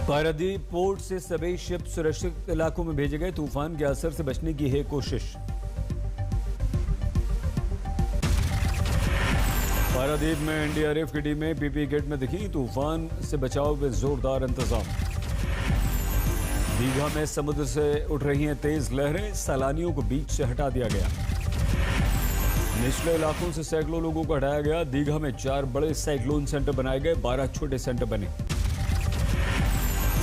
Paradip port से सभी ship सुरक्षित इलाकों में भेजे गए। तूफान के असर से बचने की है कोशिश। पारादीप में एनडीआरएफ की टीमें पीपी किट में दिखी। तूफान से बचाव में जोरदार इंतजाम। दीघा में समुद्र से उठ रही हैं तेज लहरें। सैलानियों को बीच से हटा दिया गया। निचले इलाकों से सैकड़ों लोगों को हटाया गया। दीघा में 4 बड़े साइक्लोन सेंटर बनाए गए, 12 छोटे सेंटर बने।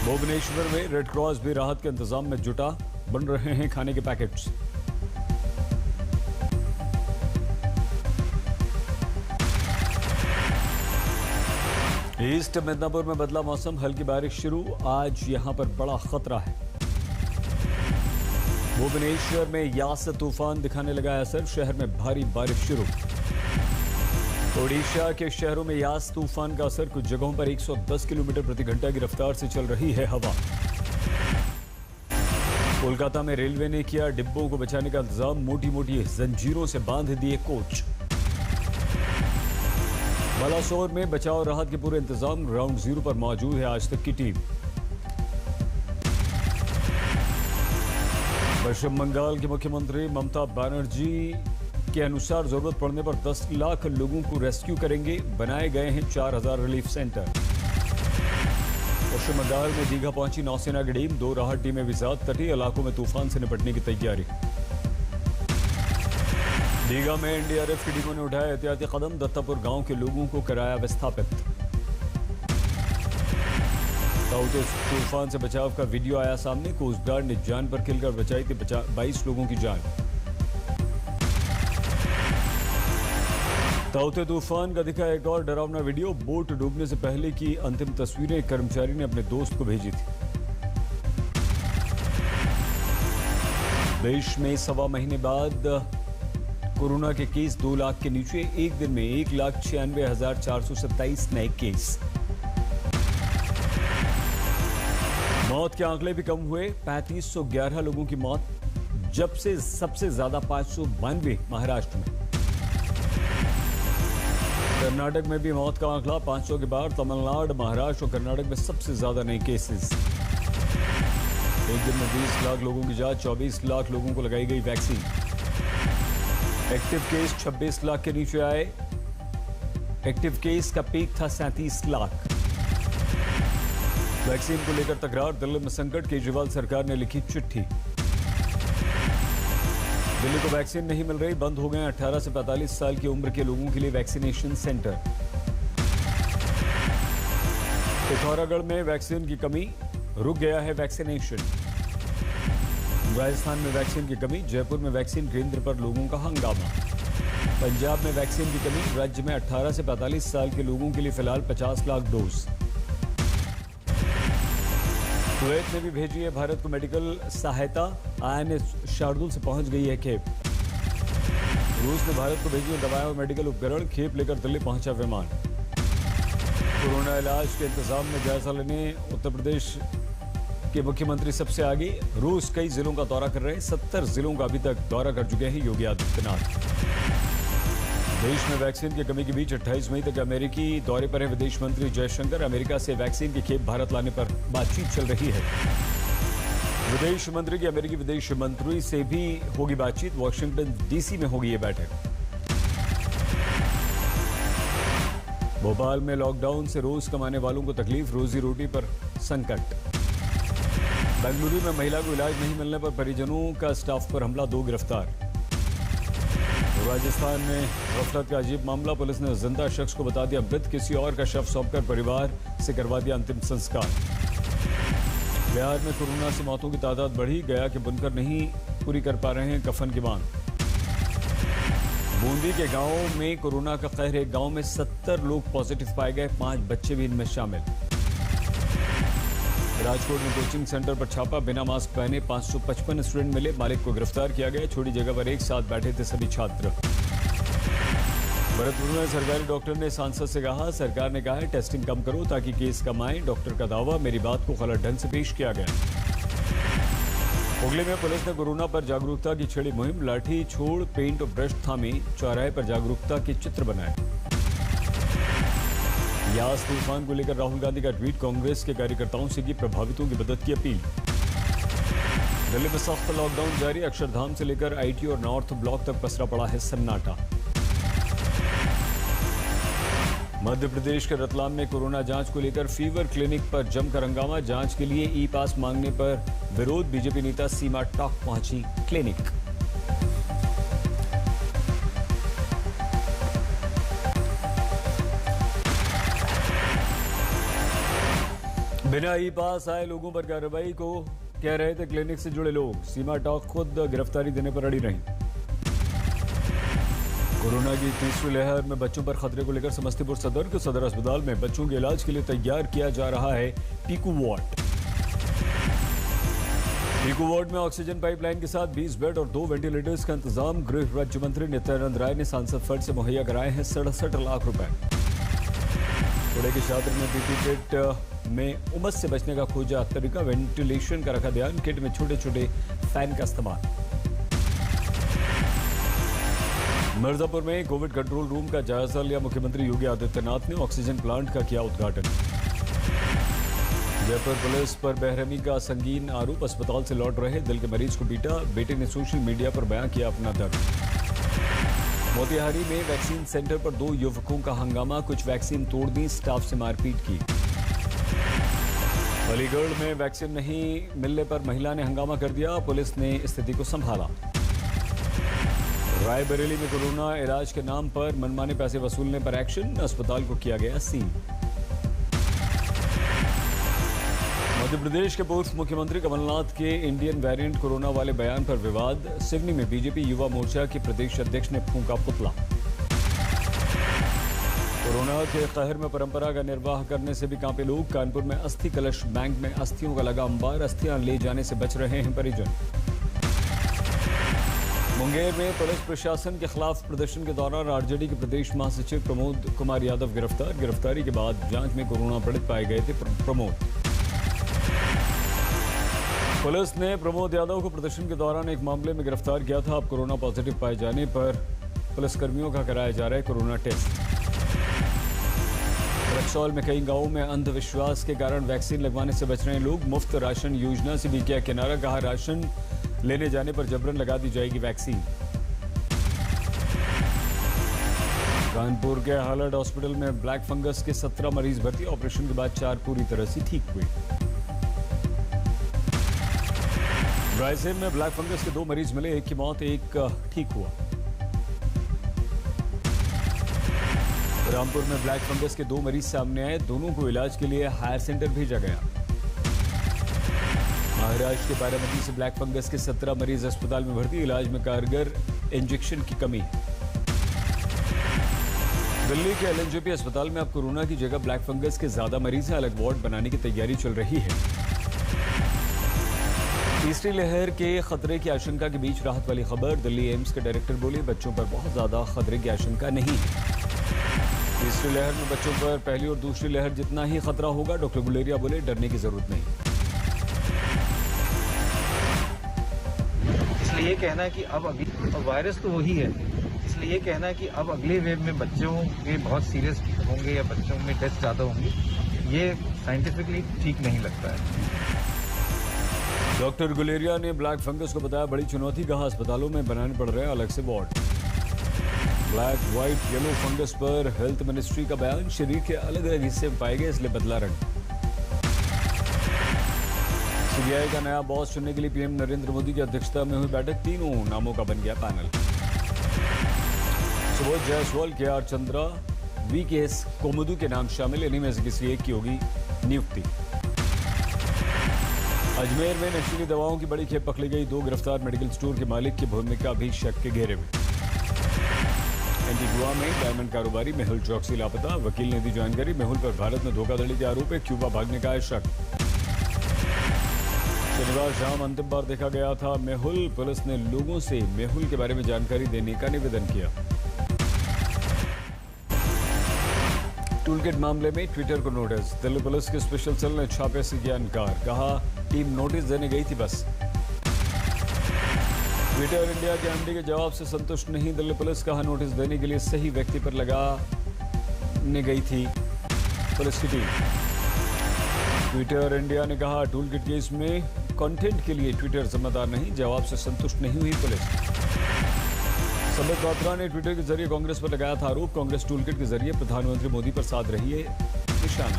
भुवनेश्वर में रेड क्रॉस भी राहत के इंतजाम में जुटा। बन रहे हैं खाने के पैकेट्स। ईस्ट मिदनापुर में बदला मौसम, हल्की बारिश शुरू। आज यहां पर बड़ा खतरा है। भुवनेश्वर में यास तूफान दिखाने लगा है असर। शहर में भारी बारिश शुरू। ओडिशा के शहरों में यास तूफान का असर। कुछ जगहों पर 110 किलोमीटर प्रति घंटा की रफ्तार से चल रही है हवा। कोलकाता में रेलवे ने किया डिब्बों को बचाने का इंतजाम। मोटी मोटी जंजीरों से बांध दिए कोच। बालासोर में बचाव राहत के पूरे इंतजाम। ग्राउंड जीरो पर मौजूद है आज तक की टीम। पश्चिम बंगाल के मुख्यमंत्री ममता बनर्जी के अनुसार जरूरत पड़ने पर 10 लाख लोगों को रेस्क्यू करेंगे। बनाए गए हैं 4000 रिलीफ सेंटर। पश्चिम बंगाल में दीघा पहुंची नौसेना की टीम। 2 राहत टीमें भी साथ। तटीय इलाकों में तूफान से निपटने की तैयारी। दीघा में एनडीआरएफ की टीमों ने उठाया एहतियाती कदम। दत्तापुर गांव के लोगों को कराया विस्थापित। ताउते तूफान से बचाव का वीडियो आया सामने। कोस्ट गार्ड ने जान पर खिलकर बचाई थी 22 लोगों की जान। ताउते तूफान का दिखा एक और डरावना वीडियो। बोट डूबने से पहले की अंतिम तस्वीरें एक कर्मचारी ने अपने दोस्त को भेजी थी। देश में 1.25 महीने बाद कोरोना के केस 2 लाख के नीचे। एक दिन में 1,96,427 नए केस। मौत के आंकड़े भी कम हुए। 3511 लोगों की मौत। जब से सबसे ज्यादा 592 महाराष्ट्र में। कर्नाटक में भी मौत का आंकड़ा 500 के बाद। तमिलनाडु, महाराष्ट्र और कर्नाटक में सबसे ज्यादा नए केसेस। एक दिन में 20 लाख लोगों की जांच। 24 लाख लोगों को लगाई गई वैक्सीन। एक्टिव केस 26 लाख के नीचे आए। एक्टिव केस का पीक था 37 लाख। वैक्सीन को लेकर तकरार। दिल्ली में संकट। केजरीवाल सरकार ने लिखी चिट्ठी। दिल्ली को वैक्सीन नहीं मिल रही। बंद हो गए 18 से 45 साल की उम्र के लोगों के लिए वैक्सीनेशन सेंटर। पिथौरागढ़ में वैक्सीन की कमी। रुक गया है वैक्सीनेशन। राजस्थान में वैक्सीन की कमी। जयपुर में वैक्सीन केंद्र पर लोगों का हंगामा। पंजाब में वैक्सीन की कमी। राज्य में 18 से 45 साल के लोगों के लिए फिलहाल 50 लाख डोज। कुवैत ने भी भेजी है भारत को मेडिकल सहायता। आईएनएस शार्दुल से पहुंच गई है खेप। रूस ने भारत को भेजी है दवाएं और मेडिकल उपकरण। खेप लेकर दिल्ली पहुंचा विमान। कोरोना इलाज के इंतजाम में जायजा लेने उत्तर प्रदेश के मुख्यमंत्री सबसे आगे। रूस कई जिलों का दौरा कर रहे हैं। 70 जिलों का अभी तक दौरा कर चुके हैं योगी आदित्यनाथ। देश में वैक्सीन की कमी के बीच 28 मई तक अमेरिकी दौरे पर है विदेश मंत्री जयशंकर। अमेरिका से वैक्सीन की खेप भारत लाने पर बातचीत चल रही है। विदेश मंत्री की अमेरिकी विदेश मंत्री से भी होगी बातचीत। वॉशिंगटन डीसी में होगी ये बैठक। भोपाल में लॉकडाउन से रोज कमाने वालों को तकलीफ। रोजी रोटी पर संकट। बेंगलुरु में महिला को इलाज नहीं मिलने पर परिजनों का स्टाफ पर हमला। 2 गिरफ्तार। राजस्थान में गफलत का अजीब मामला। पुलिस ने जिंदा शख्स को बता दिया मृत। किसी और का शव सौंपकर परिवार से करवा दिया अंतिम संस्कार। बिहार में कोरोना से मौतों की तादाद बढ़ी। गया के बुनकर नहीं पूरी कर पा रहे हैं कफन की मांग। बूंदी के गांव में कोरोना का कहर। एक गांव में 70 लोग पॉजिटिव पाए गए। 5 बच्चे भी इनमें शामिल। राजकोट में कोचिंग सेंटर पर छापा। बिना मास्क पहने 555 स्टूडेंट मिले। मालिक को गिरफ्तार किया गया। छोटी जगह पर एक साथ बैठे थे सभी छात्र। भरतपुर में सरकारी डॉक्टर ने सांसद से कहा, सरकार ने कहा है टेस्टिंग कम करो ताकि केस कम आए। डॉक्टर का दावा, मेरी बात को गलत ढंग से पेश किया गया। हुगली में पुलिस ने कोरोना पर जागरूकता की छेड़ी मुहिम। लाठी, छोड़, पेंट और ब्रश थामे। चौराहे पर जागरूकता के चित्र बनाए। यास तूफान को लेकर राहुल गांधी का ट्वीट, कांग्रेस के कार्यकर्ताओं से की प्रभावितों की मदद की अपील। दिल्ली में सख्त लॉकडाउन जारी, अक्षरधाम से लेकर आईटी और नॉर्थ ब्लॉक तक पसरा पड़ा है सन्नाटा। मध्य प्रदेश के रतलाम में कोरोना जांच को लेकर फीवर क्लिनिक पर जमकर हंगामा, जांच के लिए ई पास मांगने पर विरोध, बीजेपी नेता सीमा टॉक पहुंची क्लिनिक। बिना ई पास आए लोगों पर कार्रवाई को कह रहे थे क्लिनिक से जुड़े लोग, सीमा टॉक खुद गिरफ्तारी देने पर अड़ी रही। कोरोना की तीसरी लहर में बच्चों पर खतरे को लेकर समस्तीपुर सदर के सदर अस्पताल में बच्चों के इलाज के लिए तैयार किया जा रहा है पीकू वार्ड। पीकू वार्ड में ऑक्सीजन पाइपलाइन के साथ 20 बेड और 2 वेंटिलेटर्स का इंतजाम गृह राज्य मंत्री नित्यानंद राय ने सांसद फंड से मुहैया कराए हैं 67 लाख रुपए। पुणे के छात्र ने बीपी किट में उमस से बचने का खोजा तरीका, वेंटिलेशन का रखा ध्यान, किट में छोटे छोटे फैन का इस्तेमाल। मिर्जापुर में कोविड कंट्रोल रूम का जायजा लिया मुख्यमंत्री योगी आदित्यनाथ ने, ऑक्सीजन प्लांट का किया उद्घाटन। जयपुर पुलिस पर बेरहमी का संगीन आरोप, अस्पताल से लौट रहे दिल के मरीज को पीटा, बेटे ने सोशल मीडिया पर बयां किया अपना दर्द। मोतिहारी में वैक्सीन सेंटर पर 2 युवकों का हंगामा, कुछ वैक्सीन तोड़ दी, स्टाफ से मारपीट की। अलीगढ़ में वैक्सीन नहीं मिलने पर महिला ने हंगामा कर दिया, पुलिस ने स्थिति को संभाला। रायबरेली में कोरोना इलाज के नाम पर मनमाने पैसे वसूलने पर एक्शन, अस्पताल को किया गया सील। मध्य प्रदेश के पूर्व मुख्यमंत्री कमलनाथ के इंडियन वेरिएंट कोरोना वाले बयान पर विवाद, सिवनी में बीजेपी युवा मोर्चा के प्रदेश अध्यक्ष ने फूंका पुतला। कोरोना के कहर में परंपरा का निर्वाह करने से भी कांपे लोग, कानपुर में अस्थि कलश बैंक में अस्थियों का लगा अंबार, अस्थियां ले जाने से बच रहे हैं परिजन। मुंगेर में पुलिस प्रशासन के खिलाफ प्रदर्शन के दौरान आरजेडी के प्रदेश महासचिव प्रमोद कुमार यादव गिरफ्तार, गिरफ्तारी के बाद जांच में कोरोना पीड़ित पाए गए थे प्रमोद। पुलिस ने प्रमोद यादव को प्रदर्शन के दौरान एक मामले में गिरफ्तार किया था, अब कोरोना पॉजिटिव पाए जाने पर पुलिसकर्मियों का कराया जा रहा है कोरोना टेस्ट। रक्सौल में कई गांवों में अंधविश्वास के कारण वैक्सीन लगवाने से बच रहे लोग, मुफ्त राशन योजना से भी किया किनारा, कहा राशन लेने जाने पर जबरन लगा दी जाएगी वैक्सीन। कानपुर के हालट हॉस्पिटल में ब्लैक फंगस के 17 मरीज भर्ती, ऑपरेशन के बाद 4 पूरी तरह से ठीक हुए। रायसेन में ब्लैक फंगस के 2 मरीज मिले, एक की मौत, एक ठीक हुआ। रामपुर में ब्लैक फंगस के 2 मरीज सामने आए, दोनों को इलाज के लिए हायर सेंटर भेजा गया। महाराष्ट्र के बारामती से ब्लैक फंगस के 17 मरीज अस्पताल में भर्ती, इलाज में कारगर इंजेक्शन की कमी। दिल्ली के एलएनजेपी अस्पताल में अब कोरोना की जगह ब्लैक फंगस के ज्यादा मरीज हैं, अलग वार्ड बनाने की तैयारी चल रही है। तीसरी लहर के खतरे की आशंका के बीच राहत वाली खबर, दिल्ली एम्स के डायरेक्टर बोले बच्चों पर बहुत ज्यादा खतरे की आशंका नहीं है। तीसरी लहर में बच्चों पर पहली और दूसरी लहर जितना ही खतरा होगा, डॉक्टर गुलेरिया बोले डरने की जरूरत नहीं। इसलिए ये कहना है कि अब अगली वायरस तो वही है, इसलिए ये कहना है कि अब अगले वेव में बच्चों के बहुत सीरियस होंगे या बच्चों में डेथ ज़्यादा होंगी, ये साइंटिफिकली ठीक नहीं लगता है। डॉक्टर गुलेरिया ने ब्लैक फंगस को बताया बड़ी चुनौती, कहा अस्पतालों में बनाने पड़ रहे हैं अलग से ward. Black, white, yellow fungus पर हेल्थ मिनिस्ट्री का बयान, शरीर के अलग अलग हिस्से में पाए गए इसलिए बदला रंग। सीबीआई का नया बॉस चुनने के लिए पीएम नरेंद्र मोदी की अध्यक्षता में हुई बैठक, 3 नामों का बन गया पैनल। सुबोध जायसवाल, के.आर. चंद्रा, वी.के.एस. कोमुदू के नाम शामिल, इन्हीं में से किसी एक की होगी नियुक्ति। अजमेर में नशीली दवाओं की बड़ी खेप पकड़ी गई, 2 गिरफ्तार, मेडिकल स्टोर के मालिक की भूमिका भी शक के घेरे में। एंटीगुआ में डायमंड कारोबारी मेहुल चौकसी लापता, वकील ने दी जानकारी, मेहुल पर भारत में धोखाधड़ी के आरोप है, क्यूबा भागने का है शक। शनिवार शाम अंतिम बार देखा गया था मेहुल, पुलिस ने लोगों से मेहुल के बारे में जानकारी देने का निवेदन किया। टूलकिट मामले में ट्विटर को नोटिस, दिल्ली पुलिस के स्पेशल सेल ने छापे से किया इनकार, कहा टीम नोटिस देने गई थी बस। ट्विटर इंडिया के एमडी के जवाब से संतुष्ट नहीं दिल्ली पुलिस, कहा नोटिस देने के लिए सही व्यक्ति पर लगाने गई थी। पुलिस की टीम। ट्विटर इंडिया ने कहा टूल किट केस में कंटेंट के लिए ट्विटर जिम्मेदार नहीं, जवाब से संतुष्ट नहीं हुई पुलिस। संबित पात्रा ने ट्विटर के जरिए कांग्रेस पर लगाया था आरोप, कांग्रेस टूल किट के जरिए प्रधानमंत्री मोदी पर साध रही है निशाना।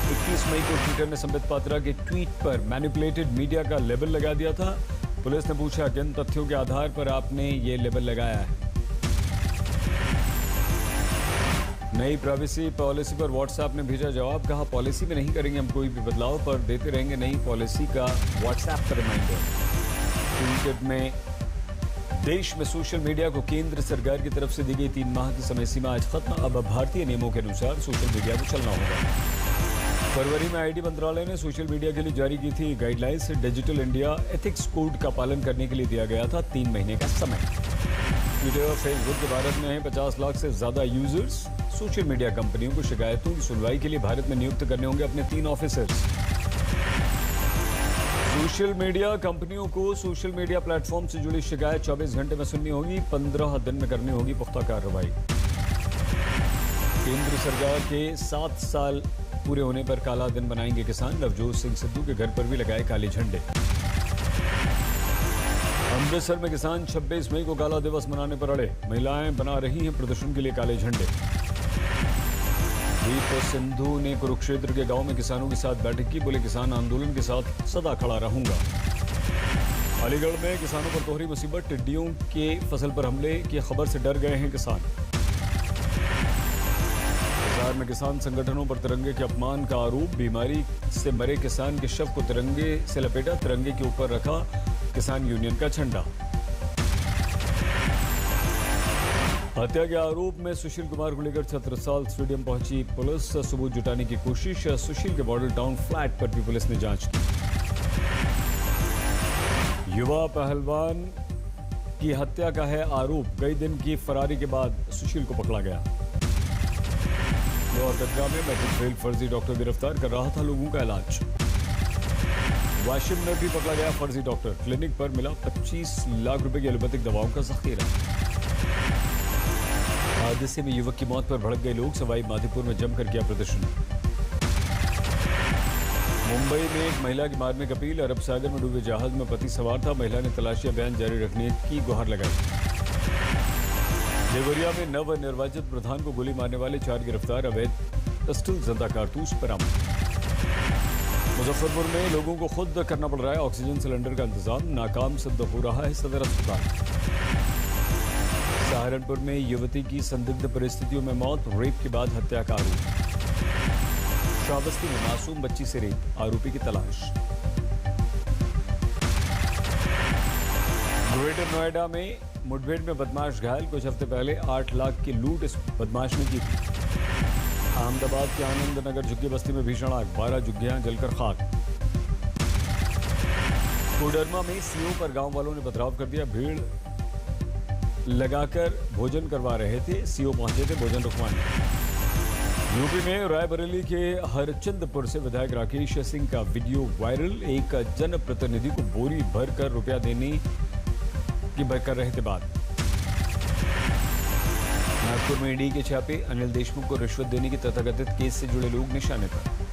21 मई को ट्विटर ने संबित पात्रा के ट्वीट पर मैनिपुलेटेड मीडिया का लेबल लगा दिया था। पुलिस ने पूछा किन तथ्यों के आधार पर आपने ये लेबल लगाया है। नई प्राइवेसी पॉलिसी पर व्हाट्सएप ने भेजा जवाब, कहा पॉलिसी में नहीं करेंगे हम कोई भी बदलाव, पर देते रहेंगे नई पॉलिसी का व्हाट्सएप पर रिमाइंडर। टूलकिट में देश में सोशल मीडिया को केंद्र सरकार की तरफ से दी गई 3 माह की समय सीमा आज खत्म। अब भारतीय नियमों के अनुसार सोशल मीडिया को चलना होगा। फरवरी में आईटी मंत्रालय ने सोशल मीडिया के लिए जारी की थी guidelines. Digital India ethics code का पालन करने के लिए दिया गया था 3 महीने का समय। ट्विटर और फेसबुक के भारत में हैं 50 लाख से ज्यादा यूजर्स। सोशल मीडिया कंपनियों को शिकायतों की सुनवाई के लिए भारत में नियुक्त करने होंगे अपने 3 ऑफिसर्स। सोशल मीडिया कंपनियों को सोशल मीडिया प्लेटफॉर्म से जुड़ी शिकायत 24 घंटे में सुननी होगी, 15 दिन में करनी होगी पुख्ता कार्रवाई। केंद्र सरकार के 7 साल पूरे होने पर काला दिन बनाएंगे किसान। नवजोत सिंह सिद्धू के घर पर भी लगाए काले झंडे। अमृतसर में किसान 26 मई को काला दिवस मनाने पर अड़े, महिलाएं बना रही हैं प्रदर्शन के लिए काले झंडे। दीप सिंधु ने कुरुक्षेत्र के गांव में किसानों के साथ बैठक की, बोले किसान आंदोलन के साथ सदा खड़ा रहूंगा। अलीगढ़ में किसानों पर दोहरी मुसीबत, टिड्डियों के फसल पर हमले की खबर से डर गए हैं किसान। हिसार में किसान संगठनों पर तिरंगे के अपमान का आरोप, बीमारी से मरे किसान के शव को तिरंगे से लपेटा, तिरंगे के ऊपर रखा किसान यूनियन का झंडा। हत्या के आरोप में सुशील कुमार को लेकर छत्रसाल स्टेडियम पहुंची पुलिस, सबूत जुटाने की कोशिश। सुशील के मॉडल टाउन फ्लैट पर भी पुलिस ने जांच की। युवा पहलवान की हत्या का है आरोप, कई दिन की फरारी के बाद सुशील को पकड़ा गया। लोहरदगा में मैट्रिक फेल फर्जी डॉक्टर गिरफ्तार, कर रहा था लोगों का इलाज। वाशिम में भी पकड़ा गया फर्जी डॉक्टर, क्लिनिक पर मिला 25 लाख रुपए की एलोपैथिक दवाओं का जखीरा। हादसे में युवक की मौत पर भड़क गए लोग, सवाई माधोपुर में जमकर किया प्रदर्शन। मुंबई में एक महिला की मारने की अपील, अरब सागर में डूबे जहाज में पति सवार था, महिला ने तलाशी अभियान जारी रखने की गुहार लगाई। देवरिया में नव निर्वाचित प्रधान को गोली मारने वाले 4 गिरफ्तार, अवैध पिस्टल जिंदा कारतूस बरामद। मुजफ्फरपुर में लोगों को खुद करना पड़ रहा है ऑक्सीजन सिलेंडर का इंतजाम, नाकाम सिद्ध हो रहा है सदर अस्पताल। सहारनपुर में युवती की संदिग्ध परिस्थितियों में मौत, रेप के बाद हत्या का आरोप। श्रावस्ती में मासूम बच्ची से रेप, आरोपी की तलाश। ग्रेटर नोएडा में मुठभेड़ में बदमाश घायल, कुछ हफ्ते पहले 8 लाख की लूट इस बदमाश ने की थी। अहमदाबाद के आनंद नगर झुग्गी बस्ती में भीषण आग, 12 झुग्गियां जलकर खाक। कोडरमा में सीओ पर गांव वालों ने पथराव कर दिया, भीड़ लगाकर भोजन करवा रहे थे, सीओ पहुंचे थे भोजन रुकवाने। यूपी में रायबरेली के हरचंदपुर से विधायक राकेश सिंह का वीडियो वायरल, एक जनप्रतिनिधि को बोरी भर कर रुपया देने की कर रहे थे बात। नागपुर में ईडी के छापे, अनिल देशमुख को रिश्वत देने की तथाकथित केस से जुड़े लोग निशाने पर।